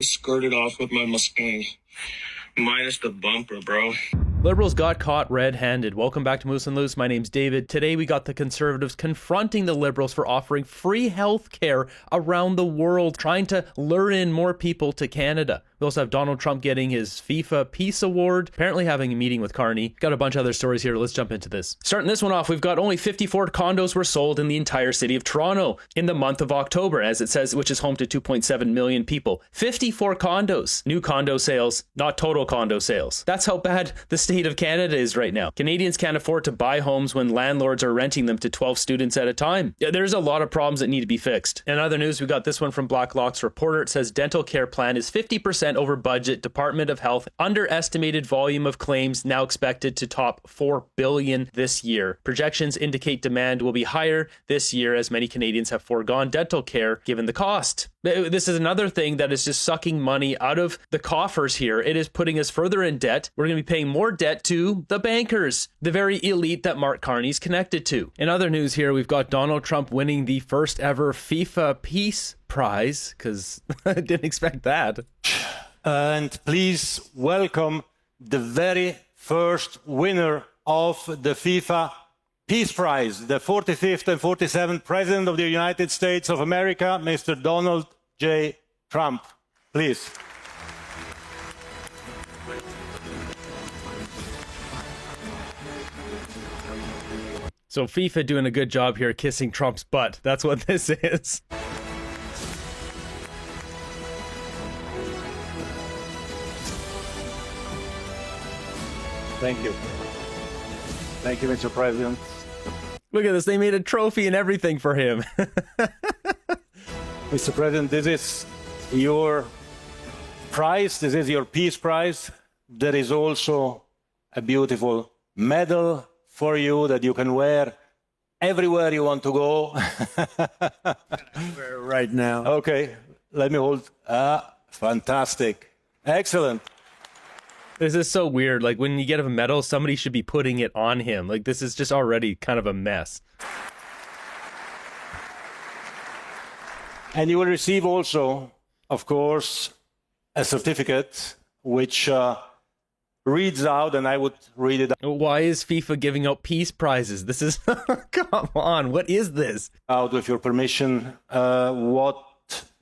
Skirted off with my Mustang. Minus the bumper, bro. Liberals got caught red-handed. Welcome back to Moose and Loose. My name's David. Today we got the Conservatives confronting the Liberals for offering free health care around the world, trying to lure in more people to Canada. We also have Donald Trump getting his FIFA Peace Award, apparently having a meeting with Carney. Got a bunch of other stories here. Let's jump into this. Starting this one off, we've got only 54 condos were sold in the entire city of Toronto in the month of October, as it says, which is home to 2.7 million people. 54 condos. New condo sales, not total condo sales. That's how bad the state of Canada is right now. Canadians can't afford to buy homes when landlords are renting them to 12 students at a time. There's a lot of problems that need to be fixed. In other news, we got this one from Blacklock's reporter. It says dental care plan is 50% over budget. Department of Health underestimated volume of claims now expected to top 4 billion this year. Projections indicate demand will be higher this year as many Canadians have foregone dental care given the cost. This is another thing that is just sucking money out of the coffers here. It is putting us further in debt. We're going to be paying more debt to the bankers, the very elite that Mark Carney's connected to. In other news here, we've got Donald Trump winning the first ever FIFA Peace Prize, because I didn't expect that. And please welcome the very first winner of the FIFA Peace Prize, the 45th and 47th President of the United States of America, Mr. Donald J. Trump. Please. So FIFA doing a good job here kissing Trump's butt. That's what this is. Thank you. Thank you, Mr. President. Look at this. They made a trophy and everything for him. Mr. President, this is your prize. This is your Peace Prize. There is also a beautiful medal for you that you can wear everywhere you want to go. Right now. Okay, let me hold. Fantastic. Excellent. This is so weird. Like, when you get a medal, somebody should be putting it on him. Like, this is just already kind of a mess. And you will receive also, of course, a certificate which reads out, and I would read it Why is FIFA giving out peace prizes? This is, come on, what is this? out with your permission. What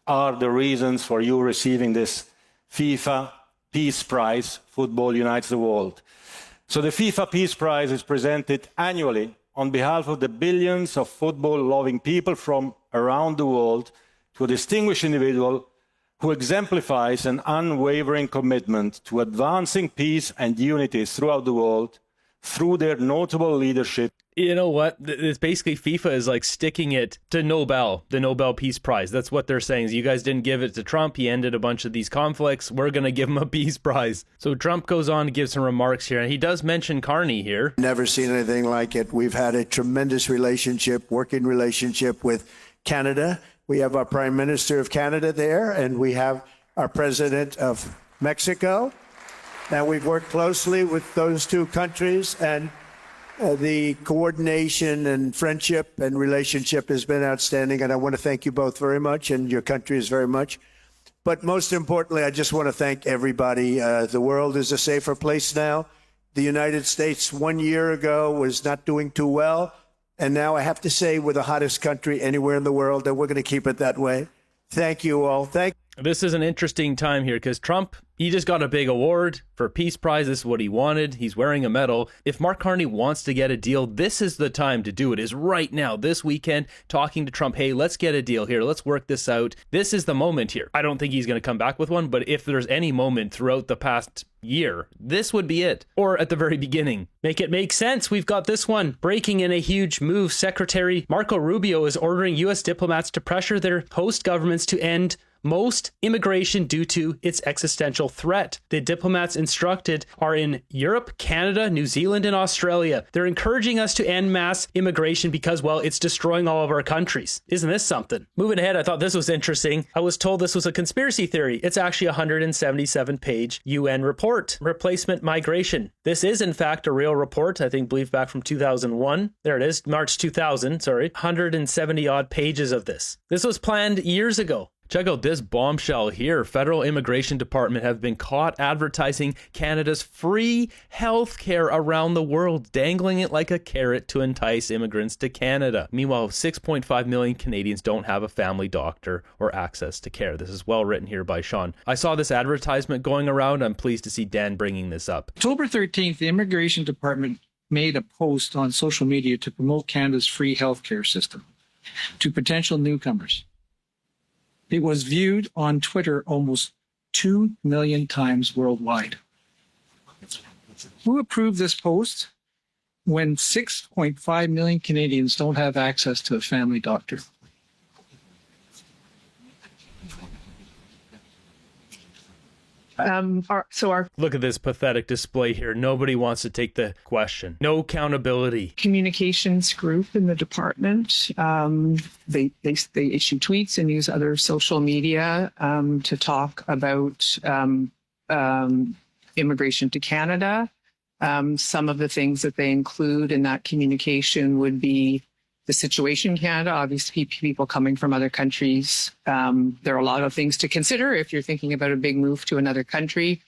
are the reasons for you receiving this FIFA Peace Prize? Football unites the world. So the FIFA Peace Prize is presented annually on behalf of the billions of football-loving people from around the world to a distinguished individual who exemplifies an unwavering commitment to advancing peace and unity throughout the world through their notable leadership. You know what? It's basically FIFA is like sticking it to Nobel, the Nobel Peace Prize. That's what they're saying. You guys didn't give it to Trump. He ended a bunch of these conflicts. We're going to give him a peace prize. So Trump goes on to give some remarks here, and he does mention Carney here. Never seen anything like it. We've had a tremendous relationship, working relationship with Canada. We have our Prime Minister of Canada there, and we have our President of Mexico. And we've worked closely with those two countries, and the coordination and friendship and relationship has been outstanding, and I want to thank you both very much, and your countries very much. But most importantly, I just want to thank everybody. The world is a safer place now. The United States 1 year ago was not doing too well, and now I have to say we're the hottest country anywhere in the world, and we're going to keep it that way. Thank you all. This is an interesting time here because Trump, he just got a big award for Peace Prize. This is what he wanted. He's wearing a medal. If Mark Carney wants to get a deal, this is the time to do it, is right now, this weekend, talking to Trump. Hey, let's get a deal here. Let's work this out. This is the moment here. I don't think he's going to come back with one, but if there's any moment throughout the past year, this would be it. Or at the very beginning. Make it make sense. We've got this one. Breaking in a huge move. Secretary Marco Rubio is ordering U.S. diplomats to pressure their host governments to end most immigration due to its existential threat. The diplomats instructed are in Europe, Canada, New Zealand, and Australia. They're encouraging us to end mass immigration because, well, it's destroying all of our countries. Isn't this something? Moving ahead, I thought this was interesting. I was told this was a conspiracy theory. It's actually a 177-page UN report. Replacement migration. This is, in fact, a real report, I believe back from 2001. There it is, March 2000, sorry. 170-odd pages of this. This was planned years ago. Check out this bombshell here. Federal Immigration Department have been caught advertising Canada's free health care around the world, dangling it like a carrot to entice immigrants to Canada. Meanwhile, 6.5 million Canadians don't have a family doctor or access to care. This is well written here by Sean. I saw this advertisement going around. I'm pleased to see Dan bringing this up. October 13th, the Immigration Department made a post on social media to promote Canada's free healthcare system to potential newcomers. It was viewed on Twitter almost 2 million times worldwide. Who approved this post when 6.5 million Canadians don't have access to a family doctor? Look at this pathetic display here. Nobody wants to take the question. No accountability. Communications group in the department, they issue tweets and use other social media to talk about immigration to Canada. Some of the things that they include in that communication would be the situation in Canada, obviously people coming from other countries. There are a lot of things to consider if you're thinking about a big move to another country.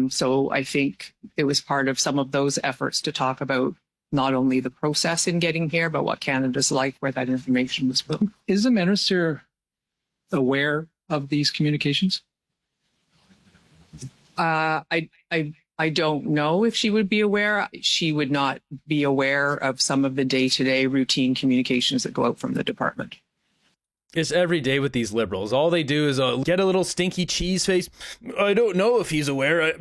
So I think it was part of some of those efforts to talk about not only the process in getting here, but what Canada's like, where that information was put. Is the minister aware of these communications? I don't know if she would be aware. She would not be aware of some of the day-to-day routine communications that go out from the department. It's every day with these Liberals. All they do is get a little stinky cheese face. I don't know if he's aware.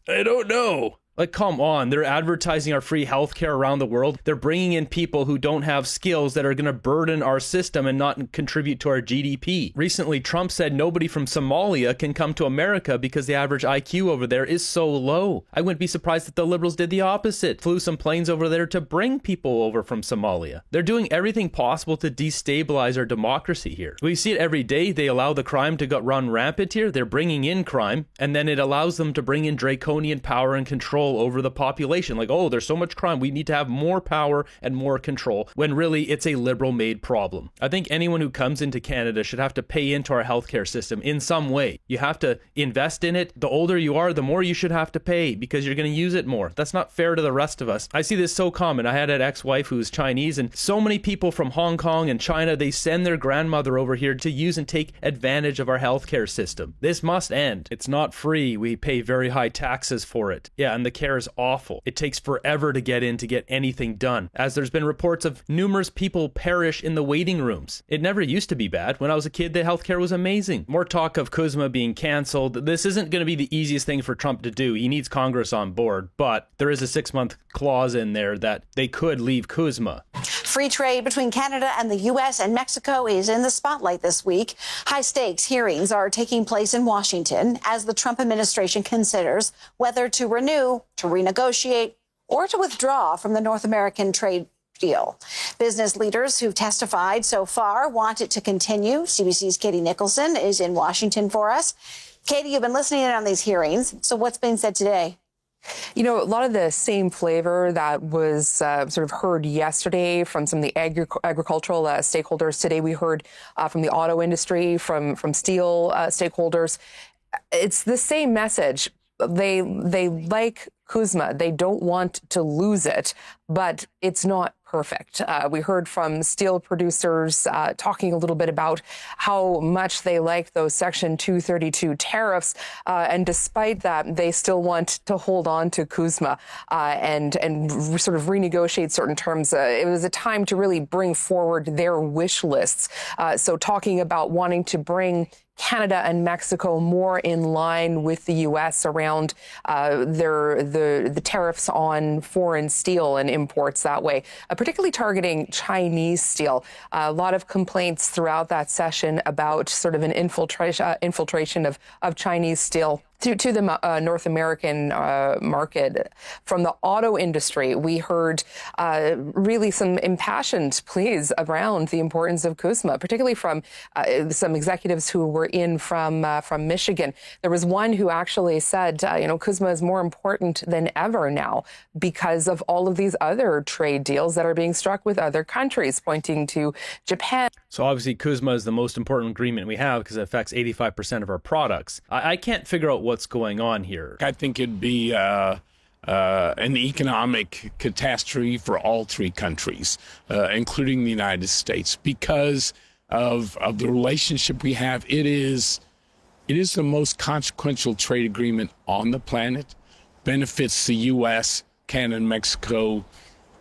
I don't know. Like, come on, they're advertising our free healthcare around the world. They're bringing in people who don't have skills that are going to burden our system and not contribute to our GDP. Recently, Trump said nobody from Somalia can come to America because the average IQ over there is so low. I wouldn't be surprised if the Liberals did the opposite. Flew some planes over there to bring people over from Somalia. They're doing everything possible to destabilize our democracy here. We see it every day. They allow the crime to run rampant here. They're bringing in crime, and then it allows them to bring in draconian power and control over the population. Like, oh, there's so much crime, we need to have more power and more control, when really it's a Liberal made problem. I think anyone who comes into Canada should have to pay into our healthcare system in some way. You have to invest in it. The older you are, the more you should have to pay because you're going to use it more. That's not fair to the rest of us. I see this so common. I had an ex-wife who's Chinese, and so many people from Hong Kong and China, they send their grandmother over here to use and take advantage of our healthcare system. This must end. It's not free. We pay very high taxes for it. Yeah, and the care is awful. It takes forever to get in to get anything done, as there's been reports of numerous people perish in the waiting rooms. It never used to be bad. When I was a kid, the healthcare was amazing. More talk of CUSMA being canceled. This isn't going to be the easiest thing for Trump to do. He needs Congress on board, but there is a 6-month clause in there that they could leave CUSMA. Free trade between Canada and the U.S. and Mexico is in the spotlight this week. High-stakes hearings are taking place in Washington as the Trump administration considers whether to renew, to renegotiate, or to withdraw from the North American trade deal. Business leaders who've testified so far want it to continue. CBC's Katie Nicholson is in Washington for us. Katie, you've been listening in on these hearings. So what's being said today? You know, a lot of the same flavor that was sort of heard yesterday from some of the agricultural stakeholders. Today we heard from the auto industry, from steel stakeholders. It's the same message. They like CUSMA. They don't want to lose it, but it's not perfect. We heard from steel producers talking a little bit about how much they like those Section 232 tariffs, and despite that, they still want to hold on to CUSMA and sort of renegotiate certain terms. It was a time to really bring forward their wish lists. So talking about wanting to bring Canada and Mexico more in line with the U.S. around the tariffs on foreign steel and imports that way, particularly targeting Chinese steel. A lot of complaints throughout that session about sort of an infiltration of Chinese steel To the North American market. From the auto industry, we heard really some impassioned pleas around the importance of CUSMA, particularly from some executives who were in from Michigan. There was one who actually said, CUSMA is more important than ever now because of all of these other trade deals that are being struck with other countries, pointing to Japan. So obviously CUSMA is the most important agreement we have because it affects 85% of our products. I can't figure out what's going on here. I think it'd be an economic catastrophe for all three countries, including the United States, because of the relationship we have. It is the most consequential trade agreement on the planet, benefits the U.S., Canada, and Mexico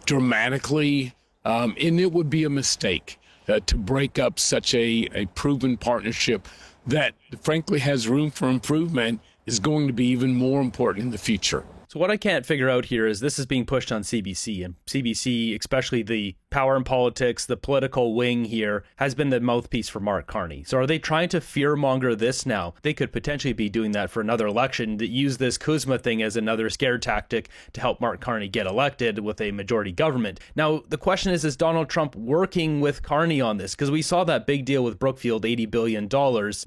dramatically, and it would be a mistake to break up such a proven partnership that frankly has room for improvement, is going to be even more important in the future. So what I can't figure out here is this is being pushed on CBC, and CBC, especially the power and politics, the political wing here, has been the mouthpiece for Mark Carney. So are they trying to fearmonger this now? They could potentially be doing that for another election, to use this CUSMA thing as another scare tactic to help Mark Carney get elected with a majority government. Now, the question is Donald Trump working with Carney on this? Because we saw that big deal with Brookfield, $80 billion,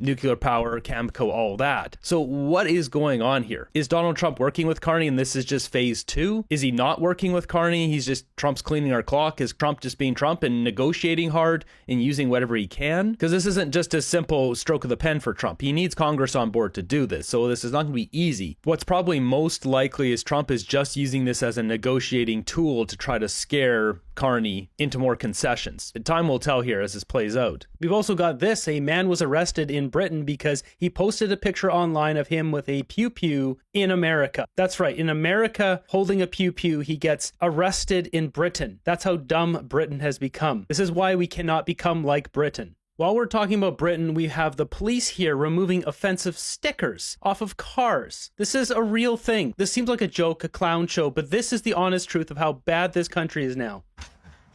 nuclear power, Cameco, all that. So what is going on here? Is Donald Trump working with Carney and this is just phase two? Is he not working with Carney? He's just, Trump's cleaning our clock. Is Trump just being Trump and negotiating hard and using whatever he can? Because this isn't just a simple stroke of the pen for Trump. He needs Congress on board to do this. So this is not going to be easy. What's probably most likely is Trump is just using this as a negotiating tool to try to scare Carney into more concessions. Time will tell here as this plays out. We've also got this. A man was arrested in Britain because he posted a picture online of him with a pew-pew in America. That's right. In America, holding a pew-pew, he gets arrested in Britain. That's how dumb Britain has become. This is why we cannot become like Britain. While we're talking about Britain, we have the police here removing offensive stickers off of cars. This is a real thing. This seems like a joke, a clown show, but this is the honest truth of how bad this country is now.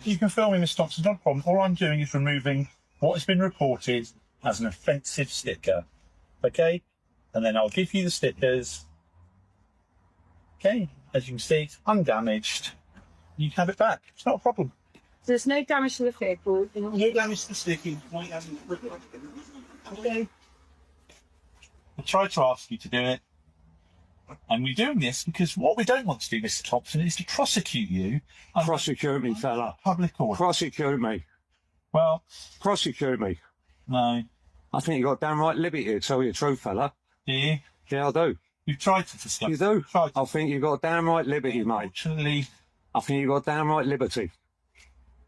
You can film me, Mr. Thompson, no problem. All I'm doing is removing what has been reported as an offensive sticker. Okay? And then I'll give you the stickers. Okay? As you can see, it's undamaged. You can have it back. It's not a problem. There's no damage to the vehicle. No damage to the sticky. Okay. I tried to ask you to do it. And we're doing this because what we don't want to do, Mr. Thompson, is to prosecute you. Prosecute me, fella. Public order. Prosecute me. Well, prosecute me. No. I think you got damn right liberty to tell you the truth, fella. Do you? Yeah, I do. You've tried to discuss. You do? I think you got damn right liberty, mate. Actually, I think you got damn right liberty.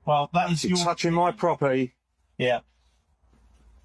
Well, that is your... touching my property. Yeah.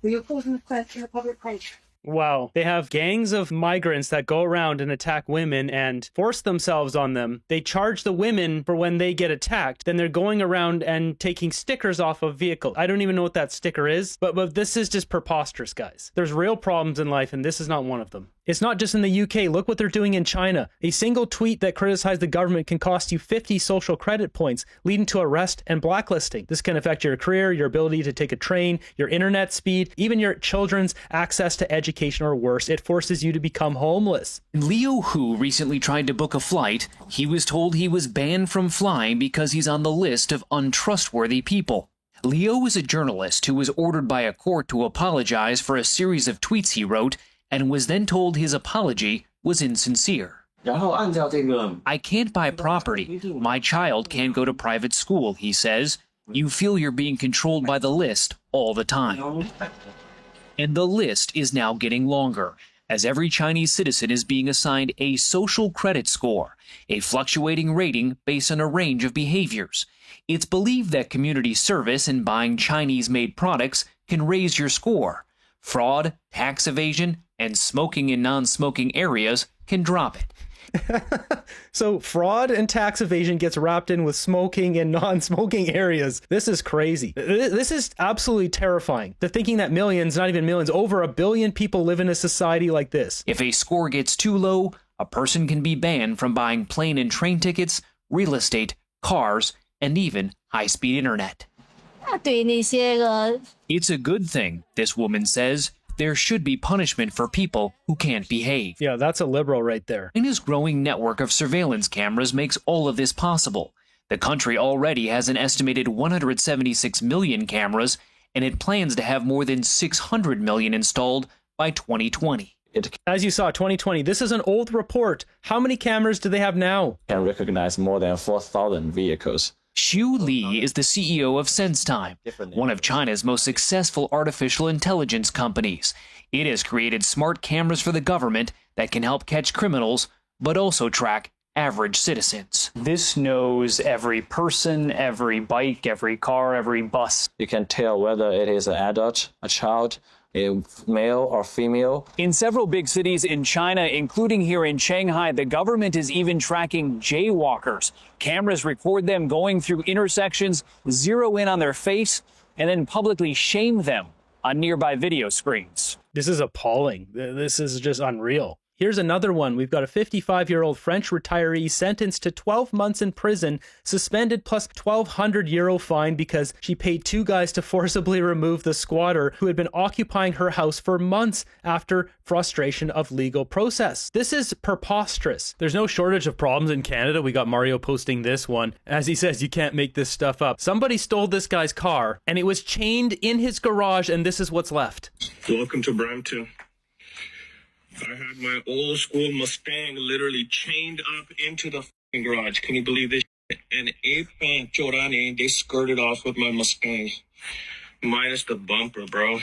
Well, you're causing the public place. Wow. They have gangs of migrants that go around and attack women and force themselves on them. They charge the women for when they get attacked. Then they're going around and taking stickers off of vehicles. I don't even know what that sticker is, but this is just preposterous, guys. There's real problems in life, and this is not one of them. It's not just in the UK. Look what they're doing in China. A single tweet that criticized the government can cost you 50 social credit points, leading to arrest and blacklisting. This can affect your career, your ability to take a train, your internet speed, even your children's access to education, or worse, it forces you to become homeless. Leo Hu recently tried to book a flight. He was told he was banned from flying because he's on the list of untrustworthy people. Leo is a journalist who was ordered by a court to apologize for a series of tweets he wrote, and was then told his apology was insincere. I can't buy property. My child can't go to private school, he says. You feel you're being controlled by the list all the time. And the list is now getting longer, as every Chinese citizen is being assigned a social credit score, a fluctuating rating based on a range of behaviors. It's believed that community service and buying Chinese-made products can raise your score. Fraud, tax evasion, and smoking in non-smoking areas can drop it. So fraud and tax evasion gets wrapped in with smoking in non-smoking areas. This is crazy. This is absolutely terrifying. The thinking that millions, not even millions, over 1 billion people live in a society like this. If a score gets too low, a person can be banned from buying plane and train tickets, real estate, cars, and even high-speed internet. It's a good thing, this woman says. there should be punishment for people who can't behave. Yeah, that's a liberal right there. China's growing network of surveillance cameras makes all of this possible. The country already has an estimated 176 million cameras, and it plans to have more than 600 million installed by 2020. As you saw, 2020, this is an old report. How many cameras do they have now? Can recognize more than 4,000 vehicles. Xu Li is the CEO of SenseTime, one of China's most successful artificial intelligence companies. It has created smart cameras for the government that can help catch criminals, but also track average citizens. This knows every person, every bike, every car, every bus. You can tell whether it is an adult, a child, a male or female. In several big cities in China, including here in Shanghai, the government is even tracking jaywalkers. Cameras record them going through intersections, zero in on their face, and then publicly shame them on nearby video screens. This is appalling. This is just unreal. Here's another one. We've got a 55-year-old French retiree sentenced to 12 months in prison, suspended plus €1,200 fine because she paid two guys to forcibly remove the squatter who had been occupying her house for months after frustration of legal process. This is preposterous. There's no shortage of problems in Canada. We got Mario posting this one. As he says, you can't make this stuff up. Somebody stole this guy's car and it was chained in his garage, and this is what's left. Welcome to Brampton. I had my old school Mustang literally chained up into the f***ing garage. Can you believe this shit? And they skirted off with my Mustang. Minus the bumper, bro.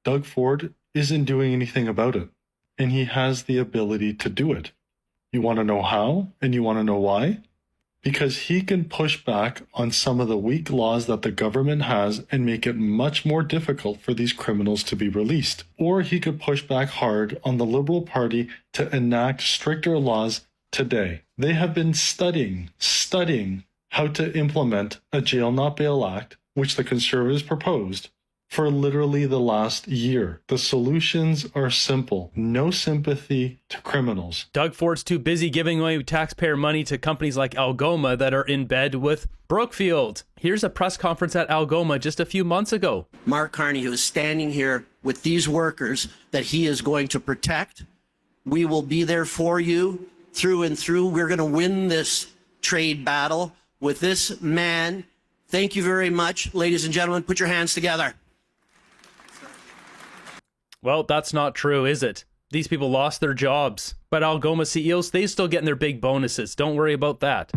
Doug Ford isn't doing anything about it, and he has the ability to do it. You want to know how, and you want to know why? Because he can push back on some of the weak laws that the government has and make it much more difficult for these criminals to be released. Or he could push back hard on the Liberal Party to enact stricter laws today. They have been studying how to implement a Jail Not Bail Act, which the Conservatives proposed, for literally the last year. The solutions are simple. No sympathy to criminals. Doug Ford's too busy giving away taxpayer money to companies like Algoma that are in bed with Brookfield. Here's a press conference at Algoma just a few months ago. Mark Carney, who is standing here with these workers that he is going to protect. We will be there for you through and through. We're going to win this trade battle with this man. Thank you very much. Ladies and gentlemen, put your hands together. Well, that's not true, is it? These people lost their jobs, but Algoma CEOs, they still getting their big bonuses. Don't worry about that.